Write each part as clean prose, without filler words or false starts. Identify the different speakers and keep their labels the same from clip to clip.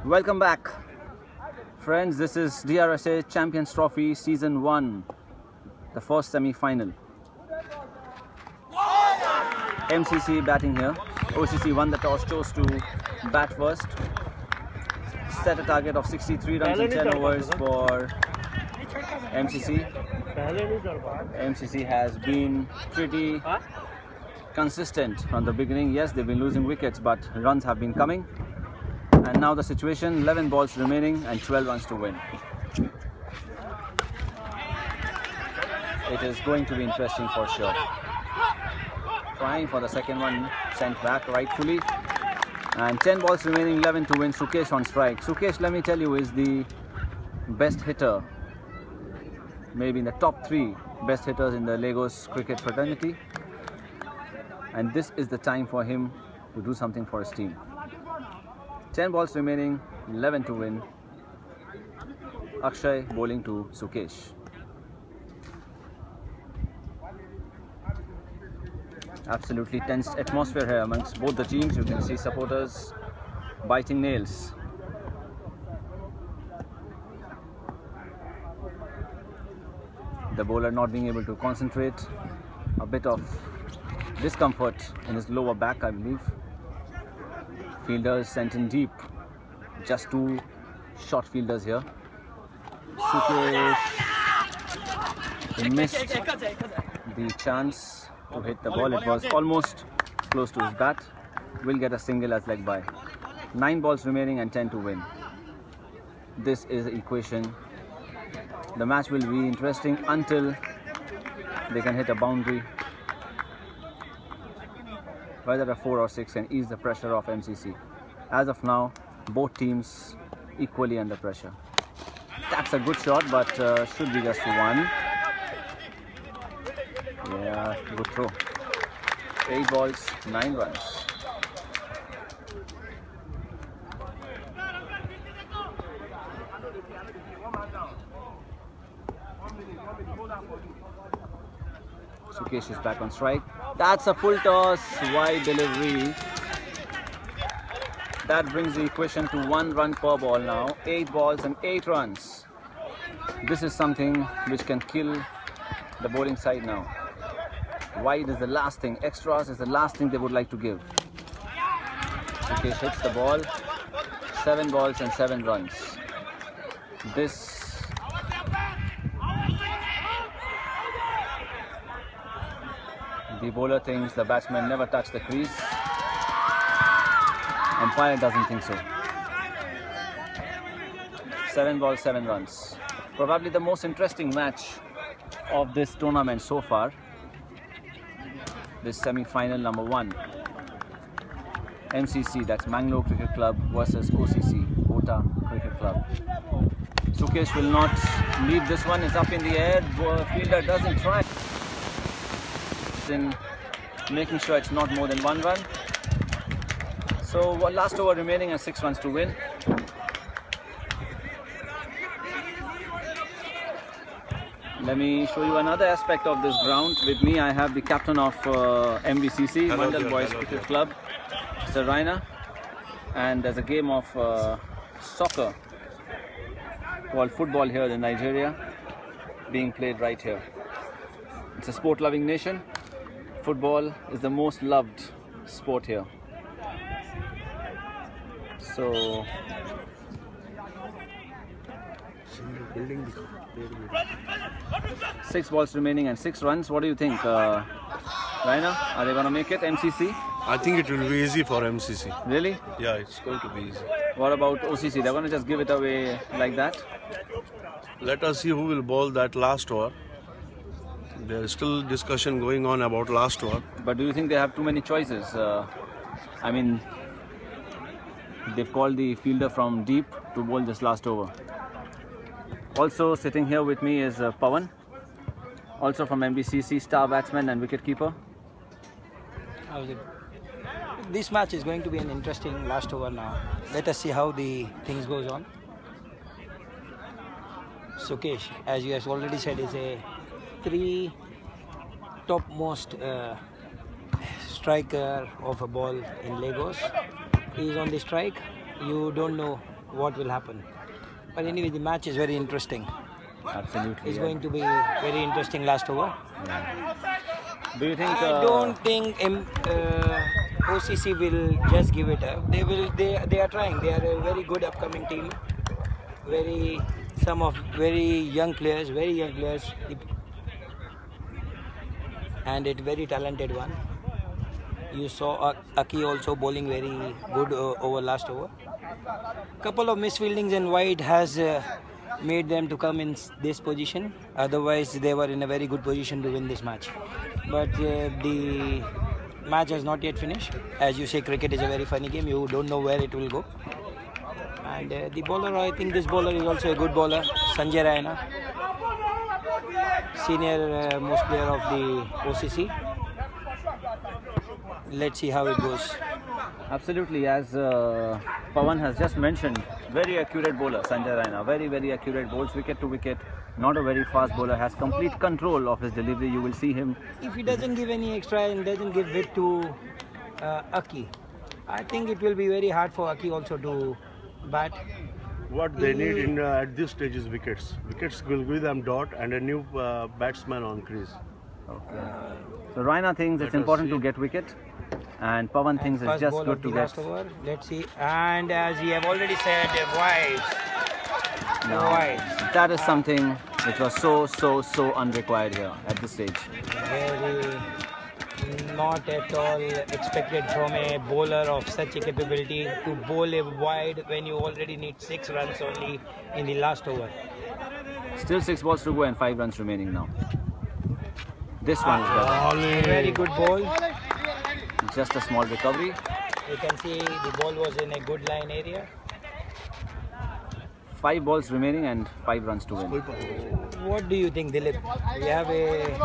Speaker 1: Welcome back, friends. This is DRSA Champions Trophy Season 1, the first semi-final. MCC batting here. OCC won the toss, chose to bat first. Set a target of 63 runs in 10 overs for MCC. MCC has been pretty consistent from the beginning. Yes, they've been losing wickets, but runs have been coming. And now the situation, 11 balls remaining and 12 runs to win. It is going to be interesting for sure. Trying for the second one, sent back rightfully. And 10 balls remaining, 11 to win. Sukesh on strike. Sukesh, let me tell you, is the best hitter, maybe in the top 3 best hitters in the Lagos cricket fraternity. And this is the time for him to do something for his team. 10 balls remaining, 11 to win. Akshay bowling to Sukesh. Absolutely tensed atmosphere here amongst both the teams. You can see supporters biting nails. The bowler not being able to concentrate. A bit of discomfort in his lower back, I believe. Fielders sent in deep. Just 2 short fielders here. Sukesh missed the chance to hit the ball. It was almost close to his bat. Will get a single as leg by. 9 balls remaining and 10 to win. This is the equation. The match will be interesting until they can hit a boundary. Whether a 4 or 6 can ease the pressure of MCC. As of now, both teams equally under pressure. That's a good shot, but should be just 1. Yeah, good throw. 8 balls, 9 runs. Sukesh is back on strike. That's a full toss, wide delivery. That brings the equation to 1 run per ball now. 8 balls and 8 runs. This is something which can kill the bowling side now. Wide is the last thing. Extras is the last thing they would like to give. Sukesh hits the ball. 7 balls and 7 runs. The bowler thinks the batsman never touched the crease. Umpire doesn't think so. 7 balls, 7 runs. Probably the most interesting match of this tournament so far. This semi-final number 1. MCC, that's Mangalore Cricket Club versus OCC, Kota Cricket Club. Sukesh will not leave this one. It's up in the air. Fielder doesn't try. In making sure it's not more than 1 run. So last over remaining and 6 runs to win. Let me show you another aspect of this ground. With me I have the captain of MBCC, Mandal Boys Cricket Club, Mr. Raina. And there's a game of soccer called football here in Nigeria being played right here. It's a sport-loving nation. Football is the most loved sport here. So 6 balls remaining and 6 runs. What do you think, Raina? Are they going to make it, MCC?
Speaker 2: I think it will be easy for MCC.
Speaker 1: Really?
Speaker 2: Yeah, it's going to be easy.
Speaker 1: What about OCC? They're going to just give it away like that?
Speaker 2: Let us see who will bowl that last over. There is still discussion going on about last over.
Speaker 1: But do you think they have too many choices? I mean, they've called the fielder from deep to bowl this last over. Also sitting here with me is Pawan, also from MBCC, star batsman and wicketkeeper.
Speaker 3: This match is going to be an interesting last over now. Let us see how the things goes on. Sukesh, as you have already said, is a 3 topmost striker of a ball in Lagos. He is on the strike. You don't know what will happen. But anyway, the match is very interesting.
Speaker 1: Absolutely.
Speaker 3: It's going to be very interesting last over.
Speaker 1: Do you think?
Speaker 3: I don't think OCC will just give it up. They are trying. They are a very good upcoming team. Some of very young players, and a very talented one. You saw Aki also bowling very good over last over. Couple of misfieldings and wide has made them to come in this position. Otherwise, they were in a very good position to win this match. But the match has not yet finished. As you say, cricket is a very funny game. You don't know where it will go. And the bowler, I think this bowler is also a good bowler, Sanjay Raina, senior most player of the OCC. Let's see how it goes.
Speaker 1: Absolutely, as Pawan has just mentioned, very accurate bowler, Sanjay Raina. Very accurate, bowls wicket to wicket. Not a very fast bowler, has complete control of his delivery. You will see him.
Speaker 3: If he doesn't give any extra and doesn't give it to Aki, I think it will be very hard for Aki also to bat.
Speaker 2: What they need in at this stage is wickets. Wickets will give them dot and a new batsman on crease.
Speaker 1: Okay. So Raina thinks it's important to get wicket, and Pawan thinks it's just good to get.
Speaker 3: Over. Let's see. And as we have already said, wide.
Speaker 1: Now, that is something which was so unrequired here at this stage.
Speaker 3: Very not at all expected from a bowler of such a capability to bowl a wide when you already need 6 runs only in the last over.
Speaker 1: Still 6 balls to go and 5 runs remaining now. This one is better.
Speaker 3: Very good ball.
Speaker 1: Just a small recovery.
Speaker 3: You can see the ball was in a good line area.
Speaker 1: 5 balls remaining and 5 runs to win.
Speaker 3: What do you think, Dilip? We have a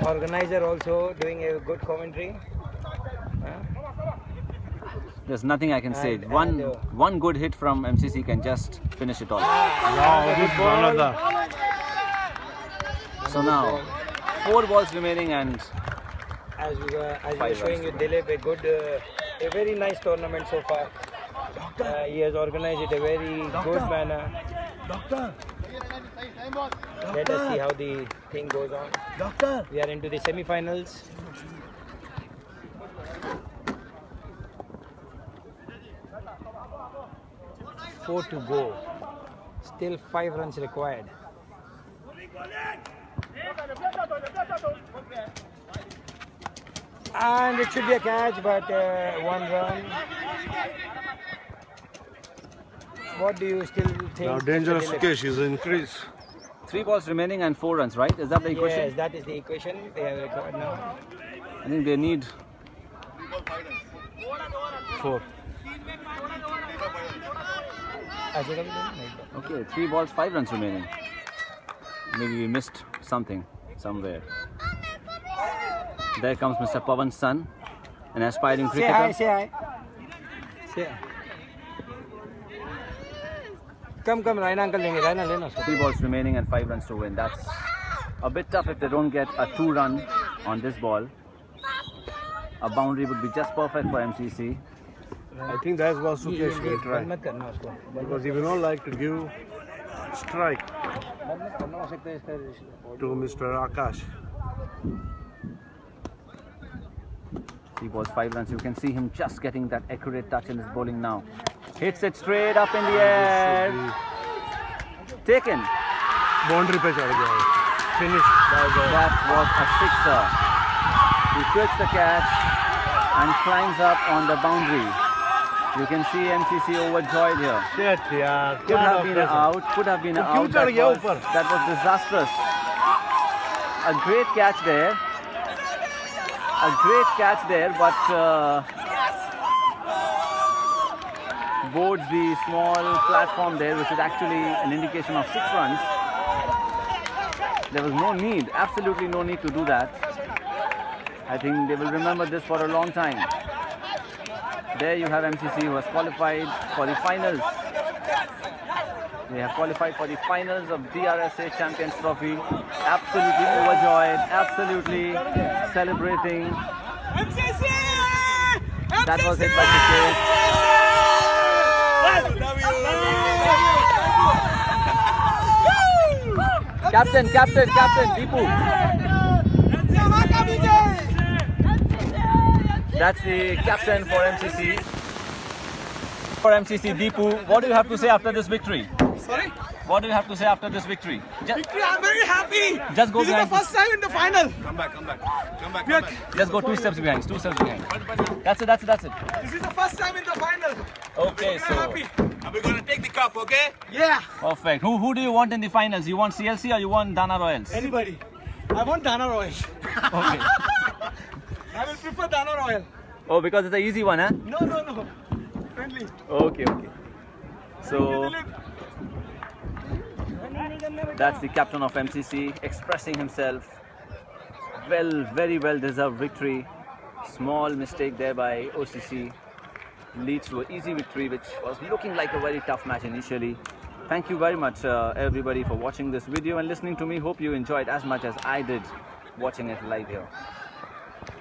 Speaker 3: organizer also doing a good commentary.
Speaker 1: There's nothing I can say. One good hit from MCC can just finish it all. So now 4 balls remaining and
Speaker 3: as we were showing you, Dilip, a very nice tournament so far. He has organized it a very good manner. Let us see how the thing goes on. We are into the semi-finals. Four to go. Still 5 runs required. And it should be a catch, but 1 run. What do you still think?
Speaker 2: Now dangerous case is increase.
Speaker 1: 3 balls remaining and 4 runs, right? Is that the equation?
Speaker 3: Yes, that is the equation they have recorded now.
Speaker 1: I think they need 4. Okay, 3 balls, 5 runs remaining. Maybe we missed something somewhere. There comes Mr. Pawan's son, an aspiring cricketer.
Speaker 3: Say hi. Say hi. Come, Raina uncle lenge. Raina lena usko.
Speaker 1: 3 balls remaining and 5 runs to win. That's a bit tough if they don't get a 2 run on this ball. A boundary would be just perfect for MCC.
Speaker 2: I think that's what Sukesh will try. Because he will not like to give strike to Mr. Akash.
Speaker 1: 3 balls, 5 runs. You can see him just getting that accurate touch in his bowling now. Hits it straight up in the air. Taken.
Speaker 2: Boundary pe chad gaya. Finished.
Speaker 1: That was a sixer. He quits the catch and climbs up on the boundary. You can see MCC overjoyed here.
Speaker 2: Shit, yaar.
Speaker 1: Could have been out. Could have been out. That was disastrous. A great catch there. But boards the small platform there, which is actually an indication of 6 runs. There was no need, absolutely no need to do that. I think they will remember this for a long time. There you have MCC who has qualified for the finals. They have qualified for the finals of DRSA Champions Trophy. Absolutely overjoyed, absolutely celebrating. That was it by Sukesh. Captain, Deepu. That's the captain for MCC. For MCC, Deepu, what do you have to say after this victory?
Speaker 4: Sorry?
Speaker 1: What do you have to say after this victory?
Speaker 4: Victory, I'm very happy.
Speaker 1: Just go
Speaker 4: This
Speaker 1: behind.
Speaker 4: is the first time in the final.
Speaker 2: Come back.
Speaker 1: Just go 2 steps behind. 2 steps behind. That's it.
Speaker 4: This is the first time in the final.
Speaker 1: Okay,
Speaker 4: Very happy.
Speaker 2: Are we going to take the cup, okay?
Speaker 4: Yeah.
Speaker 1: Perfect. Who do you want in the finals? You want CLC or you want Dana Royals?
Speaker 4: Anybody. I want Dana Royal.
Speaker 1: Okay.
Speaker 4: I will prefer Dana Royal.
Speaker 1: Oh, because it's an easy one, huh?
Speaker 4: No. Friendly.
Speaker 1: Okay. So that's the captain of MCC expressing himself. Very well deserved victory. Small mistake there by OCC leads to an easy victory, which was looking like a very tough match initially. Thank you very much everybody for watching this video and listening to me. Hope you enjoyed as much as I did watching it live here.